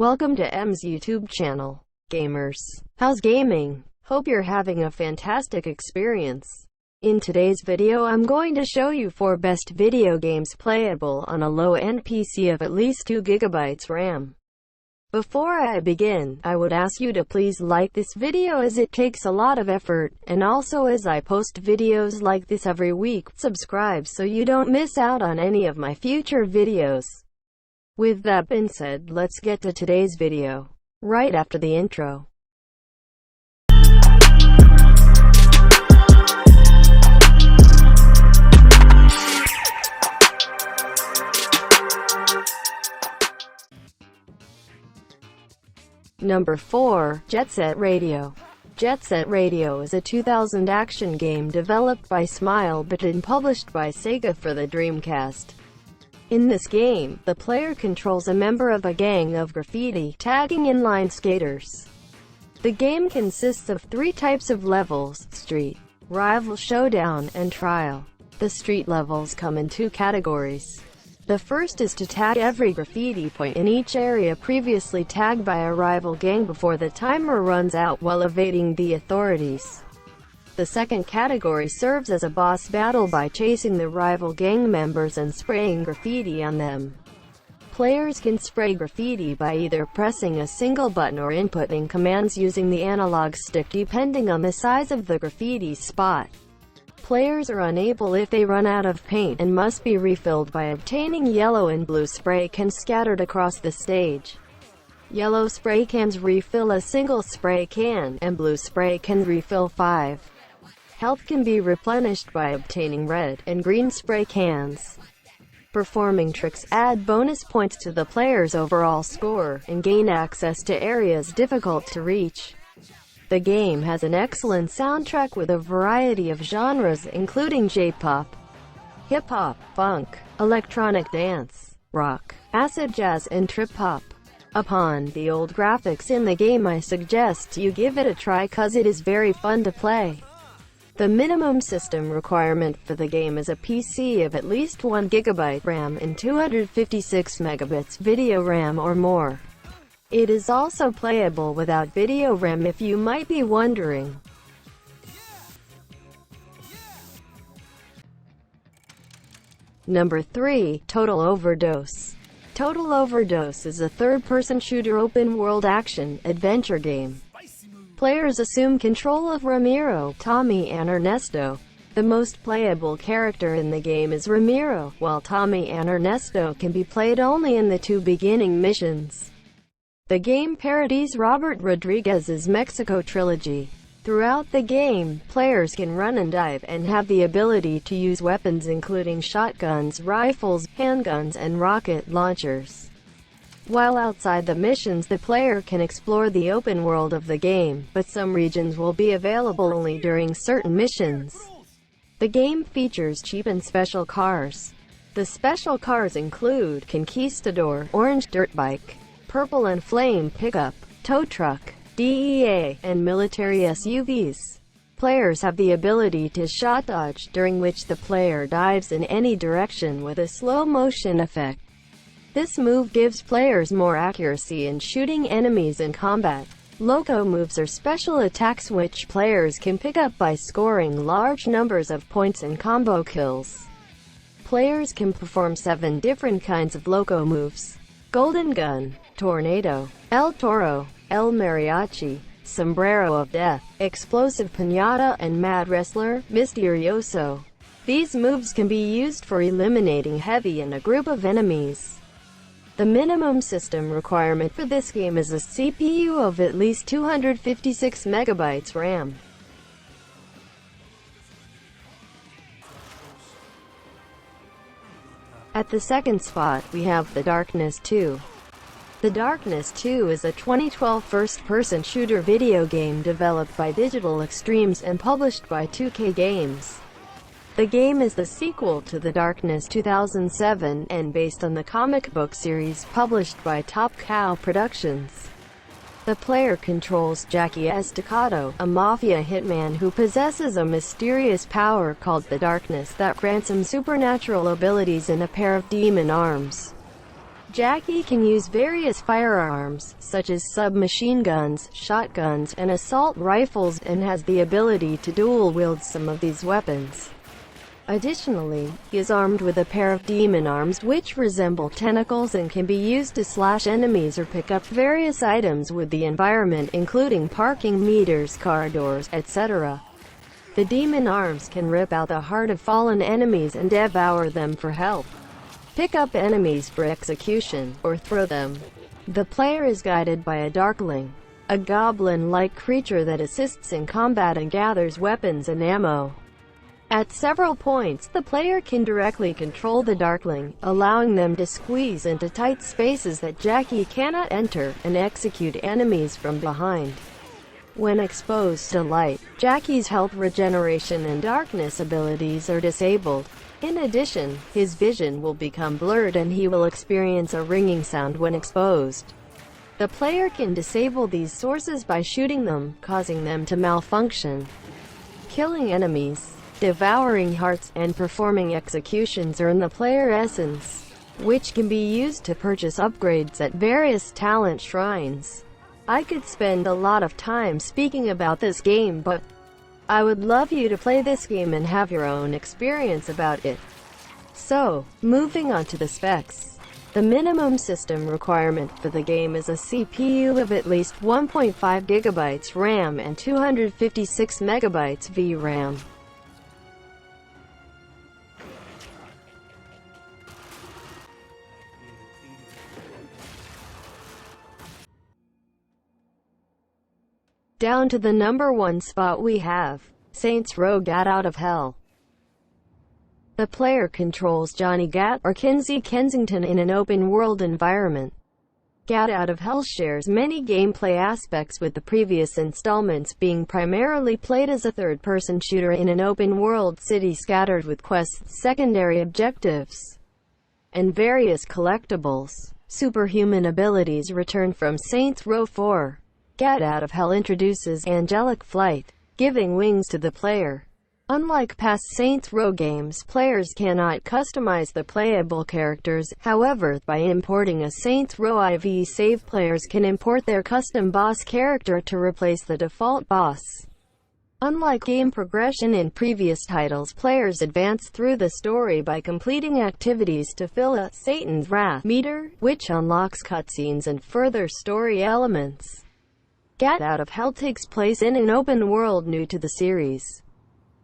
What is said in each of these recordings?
Welcome to M's YouTube channel. Gamers, how's gaming? Hope you're having a fantastic experience. In today's video I'm going to show you 4 best video games playable on a low-end PC of at least 2 GB RAM. Before I begin, I would ask you to please like this video as it takes a lot of effort, and also as I post videos like this every week, subscribe so you don't miss out on any of my future videos. With that being said, let's get to today's video, right after the intro. Number 4. Jet Set Radio. Jet Set Radio is a 2000 action game developed by Smilebit and published by Sega for the Dreamcast. In this game, the player controls a member of a gang of graffiti tagging inline skaters. The game consists of 3 types of levels: Street, Rival Showdown, and Trial. The street levels come in 2 categories. The first is to tag every graffiti point in each area previously tagged by a rival gang before the timer runs out while evading the authorities. The second category serves as a boss battle by chasing the rival gang members and spraying graffiti on them. Players can spray graffiti by either pressing a single button or inputting commands using the analog stick depending on the size of the graffiti spot. Players are unable if they run out of paint and must be refilled by obtaining yellow and blue spray cans scattered across the stage. Yellow spray cans refill a single spray can, and blue spray cans refill 5. Health can be replenished by obtaining red and green spray cans. Performing tricks add bonus points to the player's overall score, and gain access to areas difficult to reach. The game has an excellent soundtrack with a variety of genres including J-pop, hip-hop, funk, electronic dance, rock, acid jazz, and trip-hop. Upon the old graphics in the game, I suggest you give it a try cause it is very fun to play. The minimum system requirement for the game is a PC of at least 1 GB RAM and 256 MB video RAM or more. It is also playable without video RAM if you might be wondering. Number 3. Total Overdose. Total Overdose is a third-person shooter open-world action-adventure game. Players assume control of Ramiro, Tommy, and Ernesto. The most playable character in the game is Ramiro, while Tommy and Ernesto can be played only in the 2 beginning missions. The game parodies Robert Rodriguez's Mexico trilogy. Throughout the game, players can run and dive, and have the ability to use weapons including shotguns, rifles, handguns, and rocket launchers. While outside the missions, the player can explore the open world of the game, but some regions will be available only during certain missions. The game features cheap and special cars. The special cars include Conquistador, Orange Dirt Bike, Purple and Flame Pickup, Tow Truck, DEA, and military SUVs. Players have the ability to shot dodge, during which the player dives in any direction with a slow motion effect. This move gives players more accuracy in shooting enemies in combat. Loco moves are special attacks which players can pick up by scoring large numbers of points and combo kills. Players can perform 7 different kinds of Loco moves: Golden Gun, Tornado, El Toro, El Mariachi, Sombrero of Death, Explosive Piñata, and Mad Wrestler, Misterioso. These moves can be used for eliminating heavy in a group of enemies. The minimum system requirement for this game is a CPU of at least 256 MB RAM. At the second spot, we have The Darkness 2. The Darkness 2 is a 2012 first-person shooter video game developed by Digital Extremes and published by 2K Games. The game is the sequel to The Darkness 2007, and based on the comic book series published by Top Cow Productions. The player controls Jackie Estacado, a mafia hitman who possesses a mysterious power called the Darkness that grants him supernatural abilities and a pair of demon arms. Jackie can use various firearms, such as submachine guns, shotguns, and assault rifles, and has the ability to dual-wield some of these weapons. Additionally, he is armed with a pair of demon arms which resemble tentacles and can be used to slash enemies or pick up various items with the environment, including parking meters, car doors, etc. The demon arms can rip out the heart of fallen enemies and devour them for health, pick up enemies for execution, or throw them. The player is guided by a darkling, a goblin-like creature that assists in combat and gathers weapons and ammo. At several points, the player can directly control the darkling, allowing them to squeeze into tight spaces that Jackie cannot enter, and execute enemies from behind. When exposed to light, Jackie's health regeneration and darkness abilities are disabled. In addition, his vision will become blurred and he will experience a ringing sound when exposed. The player can disable these sources by shooting them, causing them to malfunction. Killing enemies, devouring hearts, and performing executions are in the player essence, which can be used to purchase upgrades at various talent shrines. I could spend a lot of time speaking about this game, but I would love you to play this game and have your own experience about it. So, moving on to the specs. The minimum system requirement for the game is a CPU of at least 1.5 GB RAM and 256 MB VRAM. Down to the number 1 spot we have Saints Row: Get Out of Hell. The player controls Johnny Gat, or Kinsey Kensington, in an open-world environment. Get Out of Hell shares many gameplay aspects with the previous installments, being primarily played as a third-person shooter in an open-world city scattered with quests, secondary objectives, and various collectibles. Superhuman abilities return from Saints Row 4. Get Out of Hell introduces angelic flight, giving wings to the player. Unlike past Saints Row games, players cannot customize the playable characters. However, by importing a Saints Row IV save, players can import their custom boss character to replace the default boss. Unlike game progression in previous titles, players advance through the story by completing activities to fill a Satan's Wrath meter, which unlocks cutscenes and further story elements. Get Out of Hell takes place in an open world new to the series,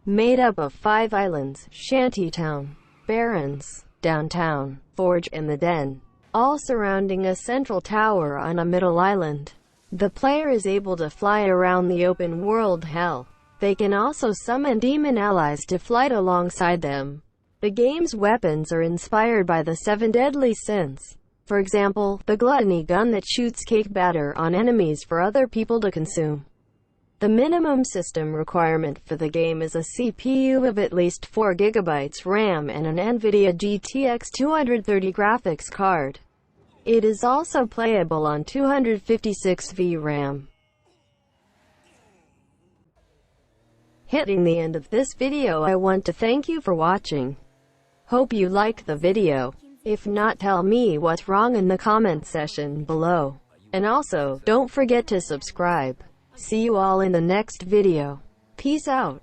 made up of 5 islands: Shantytown, Barrens, Downtown, Forge, and the Den, all surrounding a central tower on a middle island. The player is able to fly around the open world hell. They can also summon demon allies to fight alongside them. The game's weapons are inspired by the 7 deadly sins. For example, the gluttony gun that shoots cake batter on enemies for other people to consume. The minimum system requirement for the game is a CPU of at least 4 GB RAM and an NVIDIA GTX 230 graphics card. It is also playable on 256 VRAM. Hitting the end of this video, I want to thank you for watching. Hope you liked the video. If not, tell me what's wrong in the comment section below. And also, don't forget to subscribe. See you all in the next video. Peace out.